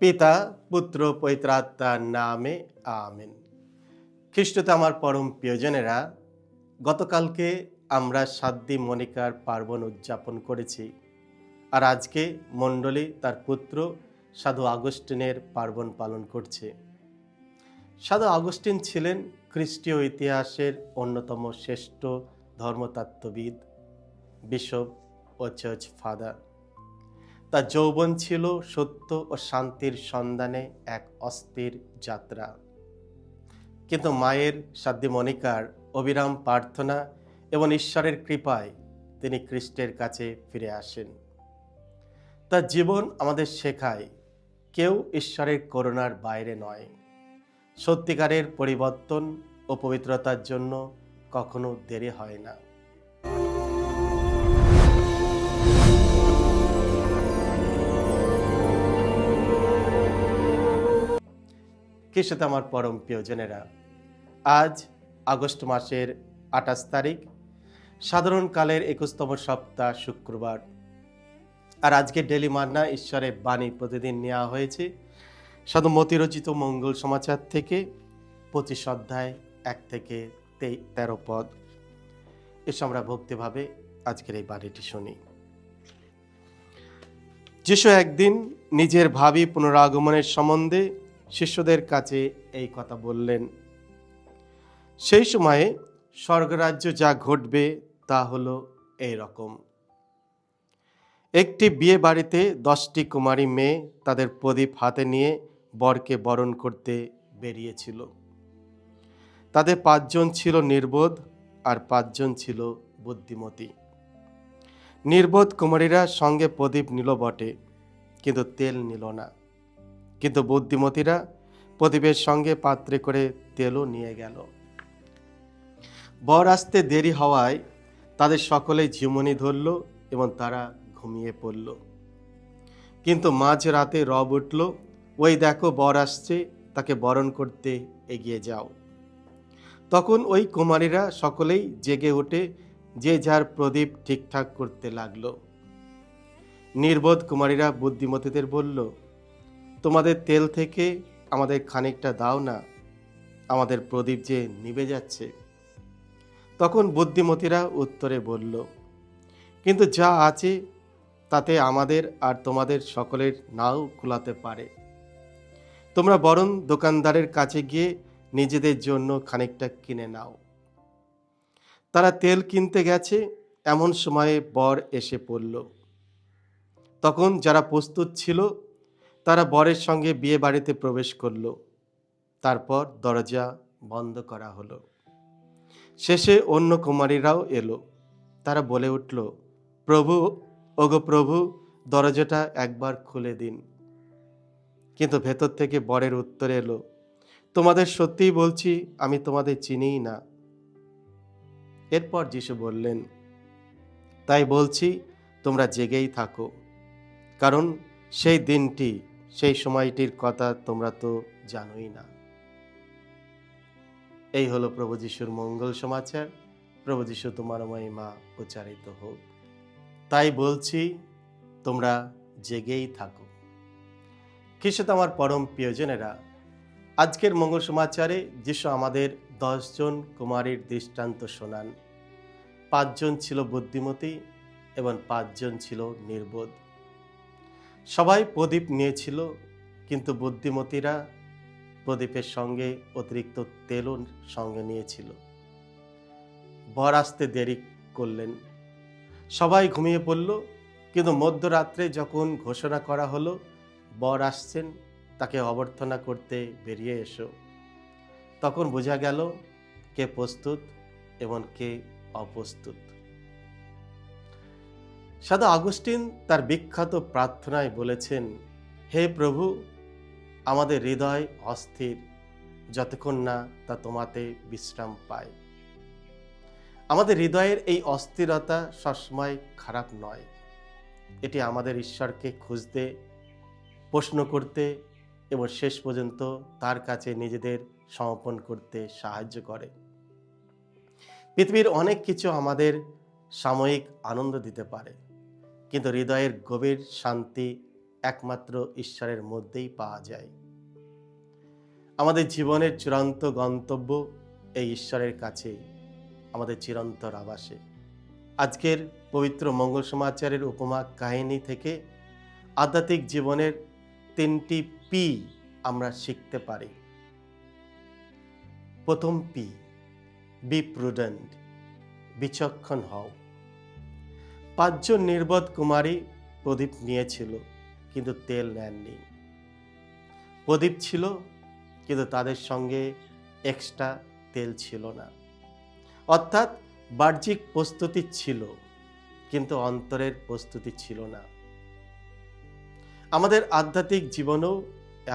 পিতা পুত্র পবিত্র আত্মার নামে আমেন। খ্রিস্টতে আমার পরম প্রিয়জনেরা, গতকালকে আমরা সাদ্দি মনিকার পার্বণ উদযাপন করেছি, আর আজকে মণ্ডলী তার পুত্র সাধু আগস্টিনের পার্বণ পালন করছে। সাধু আগস্টিন ছিলেন খ্রিস্টীয় ইতিহাসের অন্যতম শ্রেষ্ঠ ধর্মতত্ত্ববিদ, বিশপ ও চার্চ ফাদার। তার যৌবন ছিল সত্য ও শান্তির সন্ধানে এক অস্থির যাত্রা, কিন্তু মায়ের সাধ্য মনিকার অবিরাম প্রার্থনা এবং ঈশ্বরের কৃপায় তিনি খ্রিস্টের কাছে ফিরে আসেন। তার জীবন আমাদের শেখায় কেউ ঈশ্বরের করুণার বাইরে নয়। সত্যিকারের পরিবর্তন ও পবিত্রতার জন্য কখনো দেরি হয় না। খ্রিস্টতে আমার পরম প্রিয়জনেরা, আজ আগস্ট মাসের 28 তারিখ, সাধারণকালের 21তম সপ্তাহ, শুক্রবার। আর আজকে ডেলি মান্না ঈশ্বরের বাণী প্রতিদিন নেওয়া হয়েছে সাধু মতি রচিত মঙ্গল সমাচার থেকে 25 অধ্যায় 1 থেকে 13 পদ। এসে আমরা ভক্তিভাবে আজকের এই বাণীটি শুনি। যিশু একদিন নিজের ভাবী পুনরাগমনের সম্বন্ধে শিষ্যদের কাছে এই কথা বললেন। সেই সময়ে স্বর্গরাজ্য যা ঘটবে তা হলো এই রকম। একটি বিয়ে বাড়িতে 10টি কুমারী মেয়ে তাদের প্রদীপ হাতে নিয়ে বরকে বরণ করতে বেরিয়েছিল। তাদের 5 জন ছিল নির্বোধ আর 5 জন ছিল বুদ্ধিমতী। নির্বোধ কুমারীরা সঙ্গে প্রদীপ নিল বটে, কিন্তু তেল নিল না। কিন্তু বুদ্ধিমতীরা প্রদীপের সঙ্গে পাত্রে করে তেলও নিয়ে গেল। বর আসতে দেরি হওয়ায় তাদের সকলেই ঝিমুনি ধরল এবং তারা ঘুমিয়ে পড়ল। কিন্তু মাঝ রাতে রব উঠল, ওই দেখো বর আসছে, তাকে বরণ করতে এগিয়ে যাও। তখন ওই কুমারীরা সকলেই জেগে উঠে যে যার প্রদীপ ঠিকঠাক করতে লাগলো। নির্বোধ কুমারীরা বুদ্ধিমতীদের বলল, তোমাদের তেল থেকে আমাদের খানিকটা দাও না, আমাদের প্রদীপ যে নিভে যাচ্ছে। তখন বুদ্ধিমতীরা উত্তরে বলল, কিন্তু যা আছে তাতে আমাদের আর তোমাদের সকলের নাও কুলাতে পারে। তোমরা বরং দোকানদারের কাছে গিয়ে নিজেদের জন্য খানিকটা কিনে নাও। তারা তেল কিনতে গেছে, এমন সময়ে বর এসে পড়ল। তখন যারা প্রস্তুত ছিল তারা বরের সঙ্গে বিয়ে বাড়িতে প্রবেশ করল। তারপর দরজা বন্ধ করা হলো। শেষে অন্য কুমারীরাও এলো। তারা বলে উঠল, প্রভু, ওগো প্রভু, দরজাটা একবার খুলে দিন। কিন্তু ভেতর থেকে বরের উত্তর এলো, তোমাদের সত্যিই বলছি, আমি তোমাদের চিনিই না। এরপর যিশু বললেন, তাই বলছি, তোমরা জেগেই থাকো, কারণ সেই দিনটি, সেই সময়টির কথা তোমরা তো জানোই না। এই হলো প্রভু যিশুর মঙ্গল সমাচার। প্রভু যিশু তোমার মহিমা উচ্চারিত হোক। তাই বলছি, তোমরা জেগেই থাকো। খ্রিস্টতে আমার পরম প্রিয়জনেরা, আজকের মঙ্গল সমাচারে যিশু আমাদের 10 জন কুমারীর দৃষ্টান্ত শোনান। 5 জন ছিল বুদ্ধিমতী এবং 5 জন ছিল নির্বোধ। সবাই প্রদীপ নিয়েছিল, কিন্তু বুদ্ধিমতীরা প্রদীপের সঙ্গে অতিরিক্ত তেলও সঙ্গে নিয়েছিল। বর আসতে দেরি করলেন। সবাই ঘুমিয়ে পড়ল, কিন্তু মধ্যরাত্রে যখন ঘোষণা করা হলো বর আসছেন, তাকে অভ্যর্থনা করতে বেরিয়ে এসো, তখন বোঝা গেল কে প্রস্তুত এবং কে অপ্রস্তুত। সাধু আগস্টিন তার বিখ্যাত প্রার্থনায় বলেছেন, হে প্রভু, আমাদের হৃদয় অস্থির যতক্ষণ না তা তোমাতে বিশ্রাম পায়। আমাদের হৃদয়ের এই অস্থিরতা সবসময় খারাপ নয়। এটি আমাদের ঈশ্বরকে খুঁজতে, প্রশ্ন করতে এবং শেষ পর্যন্ত তার কাছে নিজেদের সমর্পণ করতে সাহায্য করে। পৃথিবীর অনেক কিছু আমাদের সাময়িক আনন্দ দিতে পারে, কিন্তু হৃদয়ের গভীর শান্তি একমাত্র ঈশ্বরের মধ্যেই পাওয়া যায়। আমাদের জীবনের চূড়ান্ত গন্তব্য এই ঈশ্বরের কাছে, আমাদের চিরন্তর আবাসে। আজকের পবিত্র মঙ্গল সমাচারের উপমা কাহিনী থেকে আধ্যাত্মিক জীবনের 3টি পি আমরা শিখতে পারি। প্রথম পি, বি প্রুডেন্ট, বিচক্ষণ হও। 5 জন নির্বোধ কুমারী প্রদীপ নিয়েছিল, কিন্তু তেল নেননি। প্রদীপ ছিল, কিন্তু তাদের সঙ্গে এক্সট্রা তেল ছিল না। অর্থাৎ বাহ্যিক প্রস্তুতি ছিল, কিন্তু অন্তরের প্রস্তুতি ছিল না। আমাদের আধ্যাত্মিক জীবনেও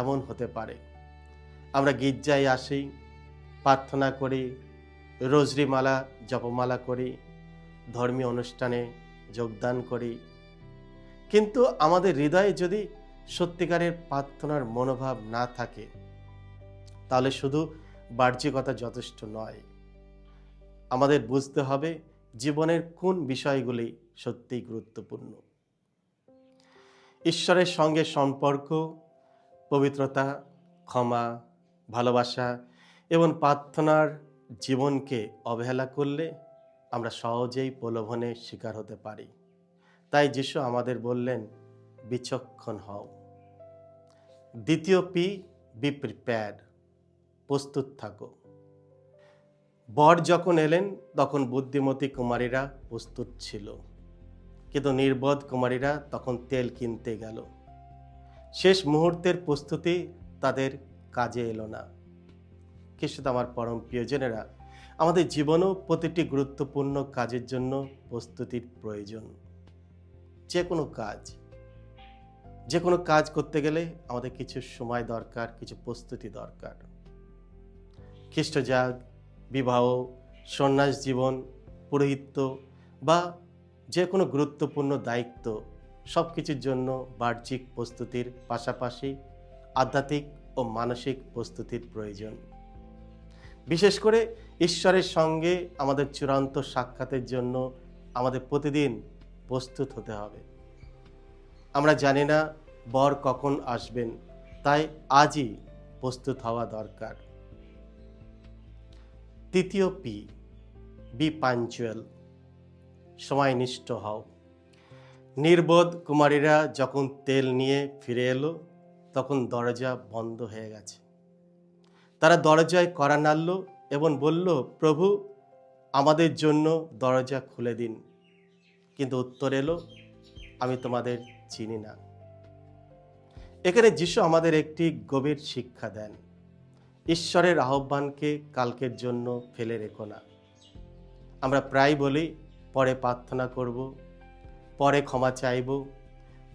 এমন হতে পারে। আমরা গির্জায় আসি, প্রার্থনা করি, রোজরিমালা জপমালা করি, ধর্মীয় অনুষ্ঠানে যোগদান করি, কিন্তু আমাদের হৃদয়ে যদি সত্যিকারের প্রার্থনার মনোভাব না থাকে, তাহলে শুধু বাহ্যিকতা যথেষ্ট নয়। আমাদের বুঝতে হবে জীবনের কোন বিষয়গুলি সত্যিই গুরুত্বপূর্ণ। ঈশ্বরের সঙ্গে সম্পর্ক, পবিত্রতা, ক্ষমা, ভালোবাসা এবং প্রার্থনার জীবনকে অবহেলা করলে আমরা সহজেই প্রলোভনের শিকার হতে পারি। তাই যিশু আমাদের বললেন, বিচক্ষণ হও। দ্বিতীয় পি, বি প্রিপেয়ার্ড, প্রস্তুত থাকো। বর যখন এলেন তখন বুদ্ধিমতী কুমারীরা প্রস্তুত ছিল, কিন্তু নির্বোধ কুমারীরা তখন তেল কিনতে গেল। শেষ মুহূর্তের প্রস্তুতি তাদের কাজে এলো না। কিন্তু আমার পরম প্রিয়জনেরা, আমাদের জীবনেও প্রতিটি গুরুত্বপূর্ণ কাজের জন্য প্রস্তুতির প্রয়োজন। যে কোনো কাজ করতে গেলে আমাদের কিছু সময় দরকার, কিছু প্রস্তুতি দরকার। খ্রিস্টজাগ, বিবাহ, সন্ন্যাস জীবন, পুরোহিত্য বা যে কোনো গুরুত্বপূর্ণ দায়িত্ব, সব কিছুর জন্য বাহ্যিক প্রস্তুতির পাশাপাশি আধ্যাত্মিক ও মানসিক প্রস্তুতির প্রয়োজন। বিশেষ করে ঈশ্বরের সঙ্গে আমাদের চূড়ান্ত সাক্ষাতের জন্য আমাদের প্রতিদিন প্রস্তুত হতে হবে। আমরা জানি না বর কখন আসবেন, তাই আজই প্রস্তুত হওয়া দরকার। তৃতীয় পি, বি পাঞ্চুয়াল, সময়নিষ্ঠ হও। নির্বোধ কুমারীরা যখন তেল নিয়ে ফিরে এলো, তখন দরজা বন্ধ হয়ে গেছে। তারা দরজায় কড়া নাড়ল এবং বলল, প্রভু, আমাদের জন্য দরজা খুলে দিন। কিন্তু উত্তর এলো, আমি তোমাদের চিনি না। এখানে যিশু আমাদের একটি গভীর শিক্ষা দেন। ঈশ্বরের আহ্বানকে কালকের জন্য ফেলে রেখো না। আমরা প্রায় বলি, পরে প্রার্থনা করব, পরে ক্ষমা চাইব,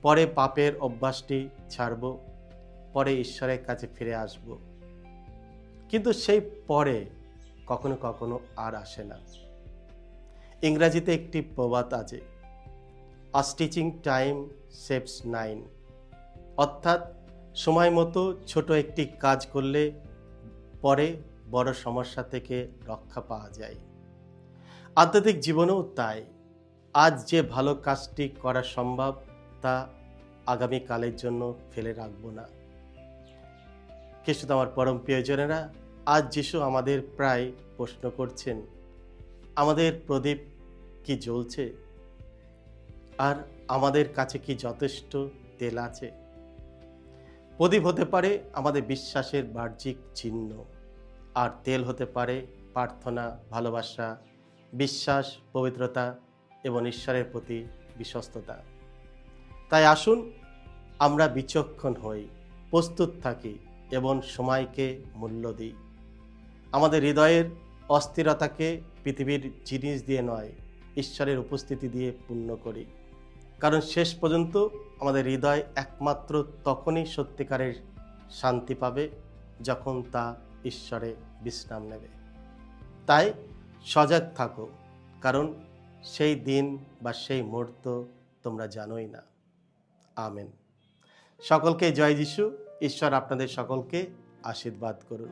পরে পাপের অভ্যাসটি ছাড়ব, পরে ঈশ্বরের কাছে ফিরে আসব। কিন্তু সেই পরে কখনো কখনো আর আসে না। ইংরাজিতে একটি প্রবাদ আছে, আ স্টিচিং টাইম সেভস 9, অর্থাৎ সময় মতো ছোট একটি কাজ করলে পরে বড় সমস্যা থেকে রক্ষা পাওয়া যায়। আধ্যাত্মিক জীবনেও তাই। আজ যে ভালো কাজটি করা সম্ভব, তা আগামীকালের জন্য ফেলে রাখবো না। কিন্তু আমার পরম প্রিয়জনেরা, আজ যিশু আমাদের প্রায় প্রশ্ন করছেন, আমাদের প্রদীপ কি জ্বলছে? আর আমাদের কাছে কি যথেষ্ট তেল আছে? প্রদীপ হতে পারে আমাদের বিশ্বাসের বাহ্যিক চিহ্ন, আর তেল হতে পারে প্রার্থনা, ভালোবাসা, বিশ্বাস, পবিত্রতা এবং ঈশ্বরের প্রতি বিশ্বস্ততা। তাই আসুন আমরা বিচক্ষণ হই, প্রস্তুত থাকি এবং সময়কে মূল্য দিই। আমাদের হৃদয়ের অস্থিরতাকে পৃথিবীর জিনিস দিয়ে নয়, ঈশ্বরের উপস্থিতি দিয়ে পূর্ণ করি। কারণ শেষ পর্যন্ত আমাদের হৃদয় একমাত্র তখনই সত্যিকারের শান্তি পাবে, যখন তা ঈশ্বরে বিশ্রাম নেবে। তাই সজাগ থাকো, কারণ সেই দিন বা সেই মুহূর্ত তোমরা জানোই না। আমেন। সকলকে জয় যিশু। ঈশ্বর আপনাদের সকলকে আশীর্বাদ করুন।